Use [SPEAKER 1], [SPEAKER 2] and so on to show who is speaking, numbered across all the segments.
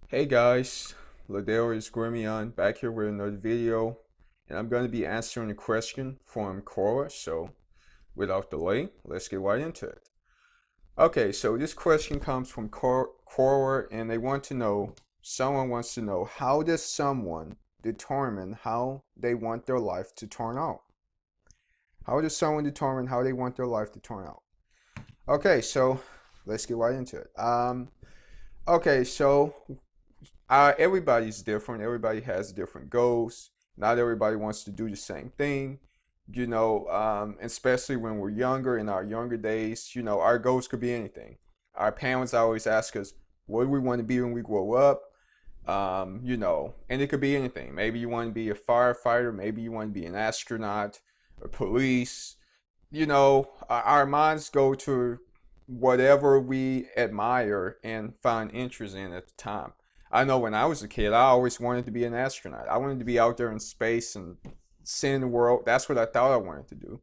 [SPEAKER 1] Hey guys, Ladell is Grimion back here with another video, and I'm going to be answering a question from Cora. So without delay, let's get right into it. Okay, so this question comes from Cora, and someone wants to know, how does someone determine how they want their life to turn out? How does someone determine how they want their life to turn out? Okay, so let's get right into it. Okay, so everybody's different. Everybody has different goals. Not everybody wants to do the same thing. Especially when we're younger, in our younger days, our goals could be anything. Our parents always ask us, what do we want to be when we grow up? And it could be anything. Maybe you want to be a firefighter. Maybe you want to be an astronaut or police. Our minds go to whatever we admire and find interest in at the time. I know when I was a kid, I always wanted to be an astronaut. I wanted to be out there in space and seeing the world. That's what I thought I wanted to do.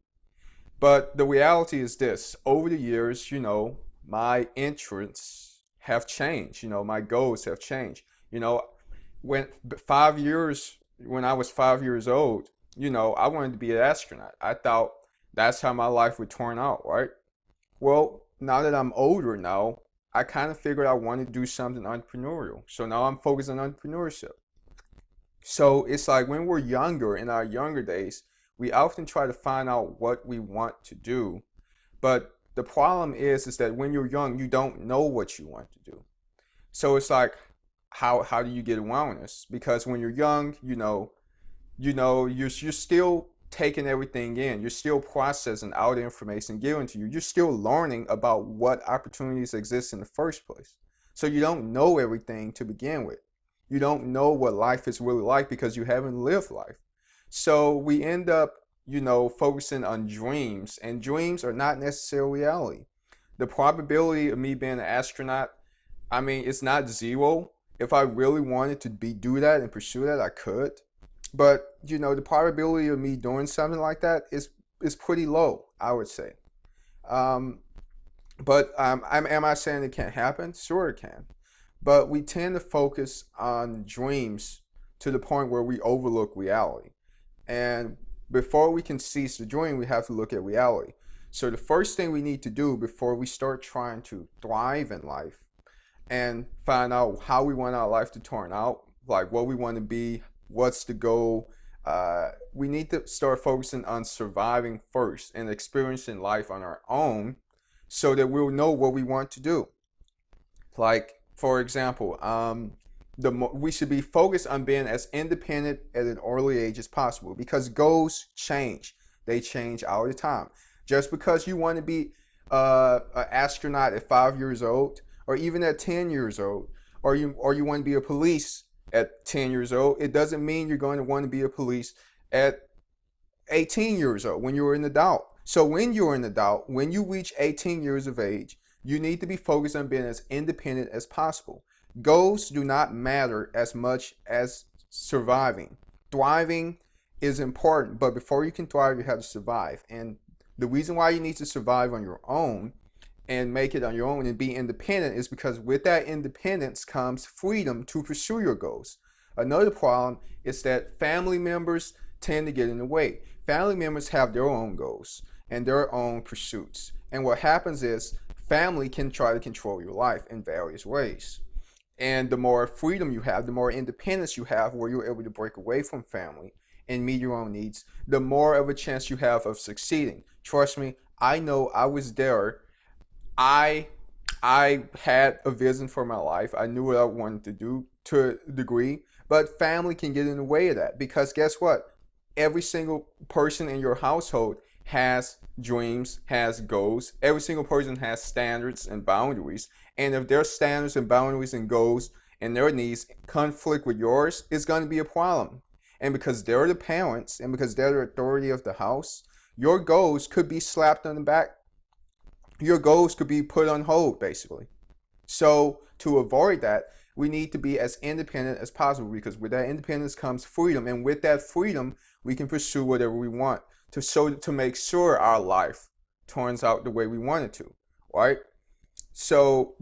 [SPEAKER 1] But the reality is this: over the years, my interests have changed. My goals have changed. When 5 years, when I was 5 years old, I wanted to be an astronaut. I thought that's how my life would turn out, right? Well, now that I'm older now, I kind of figured I wanted to do something entrepreneurial. So now I'm focused on entrepreneurship. So it's like when we're younger, in our younger days, we often try to find out what we want to do. But the problem is that when you're young, you don't know what you want to do. So it's like, how do you get around this? Because when you're young, you're still taking everything in. You're still processing all the information given to you. You're still learning about what opportunities exist in the first place. So you don't know everything to begin with. You don't know what life is really like because you haven't lived life. So we end up, focusing on dreams, and dreams are not necessarily reality. The probability of me being an astronaut, I mean, it's not zero. If I really wanted to do that and pursue that, I could. But the probability of me doing something like that is pretty low, I would say. Um, am I saying it can't happen? Sure, it can. But we tend to focus on dreams to the point where we overlook reality. And before we can cease the dream, we have to look at reality. So the first thing we need to do before we start trying to thrive in life and find out how we want our life to turn out, like what we want to be, what's the goal, we need to start focusing on surviving first and experiencing life on our own so that we'll know what we want to do. Like, for example, we should be focused on being as independent at an early age as possible because goals change. They change all the time. Just because you want to be an astronaut at 5 years old, or even at 10 years old, or you want to be a police at 10 years old, it doesn't mean you're going to want to be a police at 18 years old when you're an adult. So when you're an adult, when you reach 18 years of age, you need to be focused on being as independent as possible. Goals do not matter as much as surviving. Thriving is important, but before you can thrive, you have to survive. And the reason why you need to survive on your own and make it on your own and be independent is because with that independence comes freedom to pursue your goals. Another problem is that family members tend to get in the way. Family members have their own goals and their own pursuits. And what happens is family can try to control your life in various ways. And the more freedom you have, the more independence you have where you're able to break away from family and meet your own needs, the more of a chance you have of succeeding. Trust me, I know I was there. I had a vision for my life. I knew what I wanted to do to a degree, but family can get in the way of that because guess what? Every single person in your household has dreams, has goals. Every single person has standards and boundaries. And if their standards and boundaries and goals and their needs conflict with yours, it's going to be a problem. And because they're the parents and because they're the authority of the house, your goals could be slapped on the back. Your goals could be put on hold, basically. So to avoid that, we need to be as independent as possible because with that independence comes freedom. And with that freedom, we can pursue whatever we want to make sure our life turns out the way we want it to, right? So,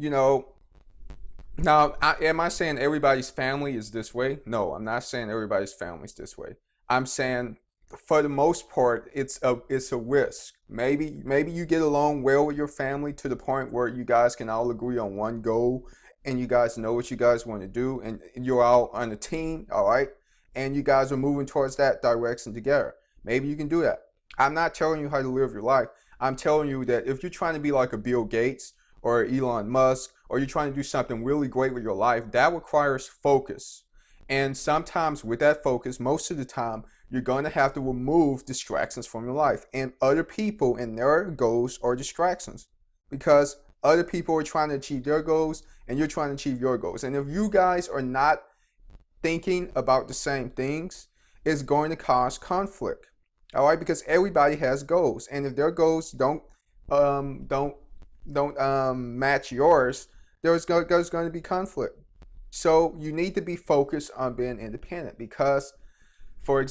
[SPEAKER 1] Now, am I saying everybody's family is this way? No, I'm not saying everybody's family is this way. I'm saying for the most part, it's a risk. Maybe you get along well with your family to the point where you guys can all agree on one goal and you guys know what you guys want to do and you're all on a team, all right? And you guys are moving towards that direction together. Maybe you can do that. I'm not telling you how to live your life. I'm telling you that if you're trying to be like a Bill Gates or Elon Musk, or you're trying to do something really great with your life, that requires focus. And sometimes with that focus, most of the time, you're going to have to remove distractions from your life. And other people and their goals are distractions because other people are trying to achieve their goals and you're trying to achieve your goals. And if you guys are not thinking about the same things, it's going to cause conflict. All right, because everybody has goals, and if their goals um, don't don't match yours, there's going to be conflict. So you need to be focused on being independent because, for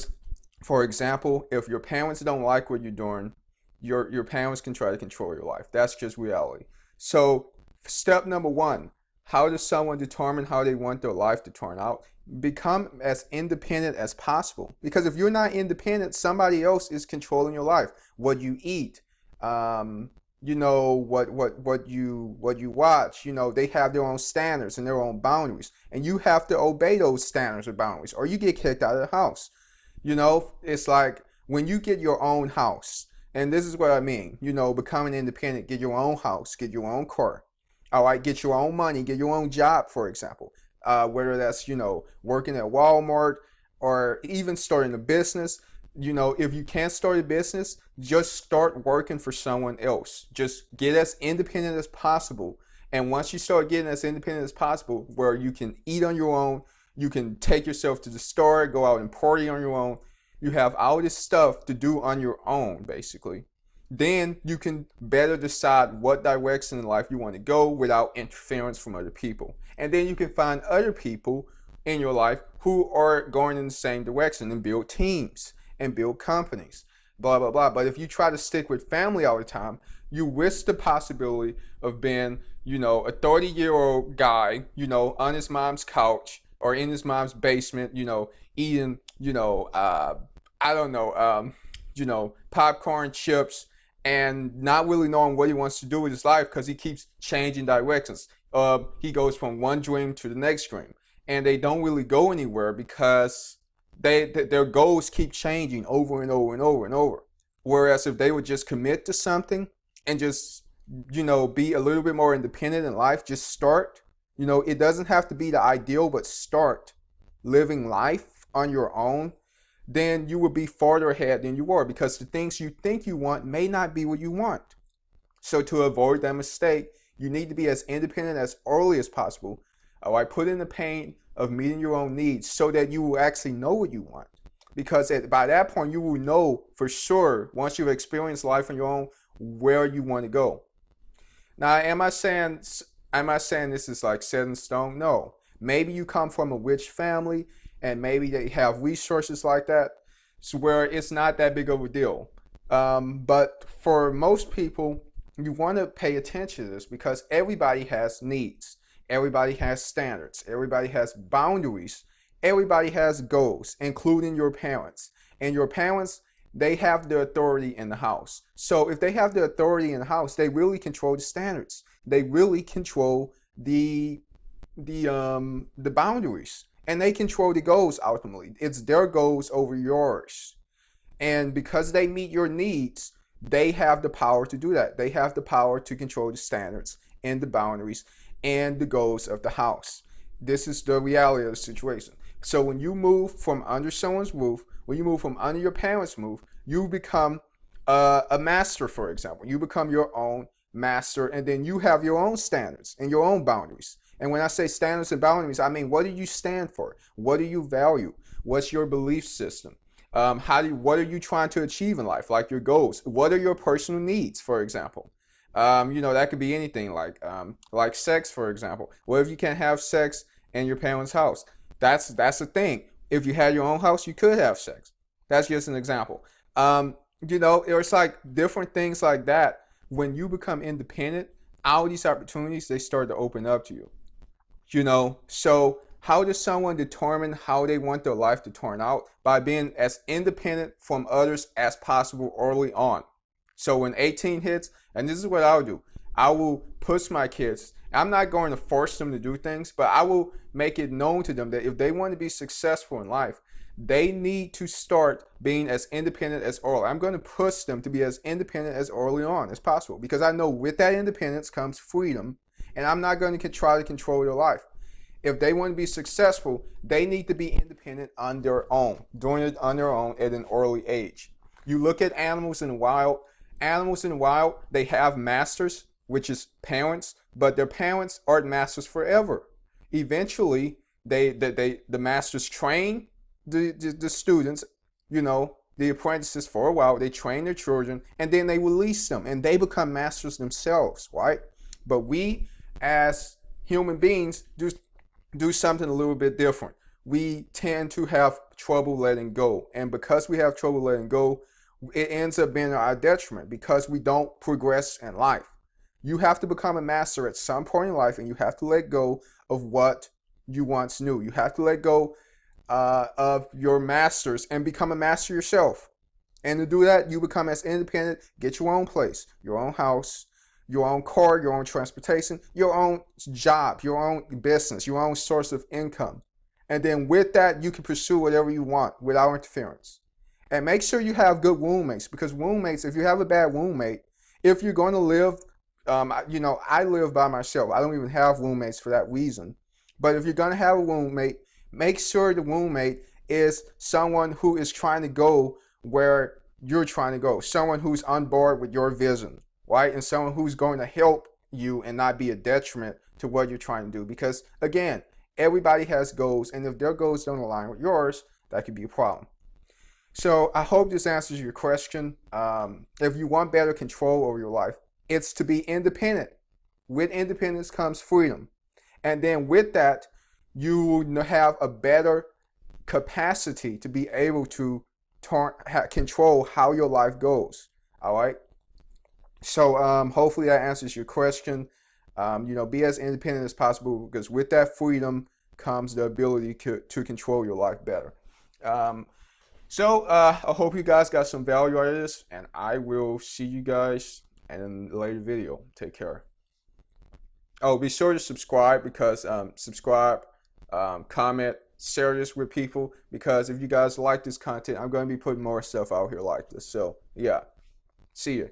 [SPEAKER 1] for example, if your parents don't like what you're doing, your parents can try to control your life. That's just reality. So step number one: how does someone determine how they want their life to turn out? Become as independent as possible. Because if you're not independent, somebody else is controlling your life. What you eat, um, what you watch. They have their own standards and their own boundaries, and you have to obey those standards or boundaries, or you get kicked out of the house. It's like when you get your own house, and this is what I mean. Becoming independent, get your own house, get your own car. All right, get your own money, get your own job, for example. Whether that's working at Walmart or even starting a business. If you can't start a business, just start working for someone else. Just get as independent as possible. And once you start getting as independent as possible, where you can eat on your own, you can take yourself to the store, go out and party on your own, you have all this stuff to do on your own, basically. Then you can better decide what direction in life you want to go without interference from other people. And then you can find other people in your life who are going in the same direction and build teams and build companies, blah, blah, blah. But if you try to stick with family all the time, you risk the possibility of being, a 30-year-old guy, on his mom's couch or in his mom's basement, eating, I don't know, popcorn, chips, and not really knowing what he wants to do with his life because he keeps changing directions. He goes from one dream to the next dream, and they don't really go anywhere because their goals keep changing over and over and over and over. Whereas if they would just commit to something and just be a little bit more independent in life, just start. It doesn't have to be the ideal, but start living life on your own, then you will be farther ahead than you were because the things you think you want may not be what you want. So to avoid that mistake, you need to be as independent as early as possible. All right, put in the pain of meeting your own needs so that you will actually know what you want. Because by that point, you will know for sure, once you've experienced life on your own, where you want to go. Now, am I saying this is like set in stone? No. Maybe you come from a rich family and maybe they have resources like that, so where it's not that big of a deal. But for most people, you want to pay attention to this because everybody has needs. Everybody has standards. Everybody has boundaries. Everybody has goals, including your parents. And your parents, they have the authority in the house. So if they have the authority in the house, they really control the standards. They really control the boundaries, and they control the goals. Ultimately, it's their goals over yours. And because they meet your needs, they have the power to do that. They have the power to control the standards and the boundaries and the goals of the house. This is the reality of the situation. So when you move from under someone's roof, when you move from under your parents' roof, you become a master, for example. You become your own master, and then you have your own standards and your own boundaries. And when I say standards and boundaries, I mean, what do you stand for? What do you value? What's your belief system? What are you trying to achieve in life? Like your goals. What are your personal needs, for example? That could be anything like sex, for example. What if you can't have sex in your parents' house? That's the thing. If you had your own house, you could have sex. That's just an example. It's like different things like that. When you become independent, all these opportunities, they start to open up to you. So how does someone determine how they want their life to turn out? By being as independent from others as possible early on. So when 18 hits, and this is what I'll do, I will push my kids. I'm not going to force them to do things, but I will make it known to them that if they want to be successful in life, they need to start being as independent as early. I'm going to push them to be as independent as early on as possible, because I know with that independence comes freedom, and I'm not going to try to control their life. If they want to be successful, they need to be independent on their own, doing it on their own at an early age. You look at animals in the wild. Animals in the wild, they have masters, which is parents, but their parents aren't masters forever. Eventually, the masters train the students, the apprentices for a while. They train their children, and then they release them, and they become masters themselves, right? But we, as human beings, do something a little bit different. We tend to have trouble letting go, and because we have trouble letting go, it ends up being our detriment because we don't progress in life. You have to become a master at some point in life, and you have to let go of what you once knew. You have to let go of your masters and become a master yourself. And to do that, you become as independent, get your own place, your own house, your own car, your own transportation, your own job, your own business, your own source of income. And then with that, you can pursue whatever you want without interference. And make sure you have good roommates, because roommates, if you have a bad roommate, if you're going to live, I live by myself. I don't even have roommates for that reason. But if you're going to have a roommate, make sure the roommate is someone who is trying to go where you're trying to go, someone who's on board with your vision, right? And someone who's going to help you and not be a detriment to what you're trying to do. Because again, everybody has goals, and if their goals don't align with yours, that could be a problem. So I hope this answers your question. If you want better control over your life, it's to be independent. With independence comes freedom. And then with that, you have a better capacity to be able to control how your life goes. All right. So hopefully that answers your question. Be as independent as possible, because with that freedom comes the ability to control your life better. So I hope you guys got some value out of this, and I will see you guys in a later video. Take care. Oh, be sure to subscribe, because comment, share this with people, because if you guys like this content, I'm going to be putting more stuff out here like this. So yeah, see you.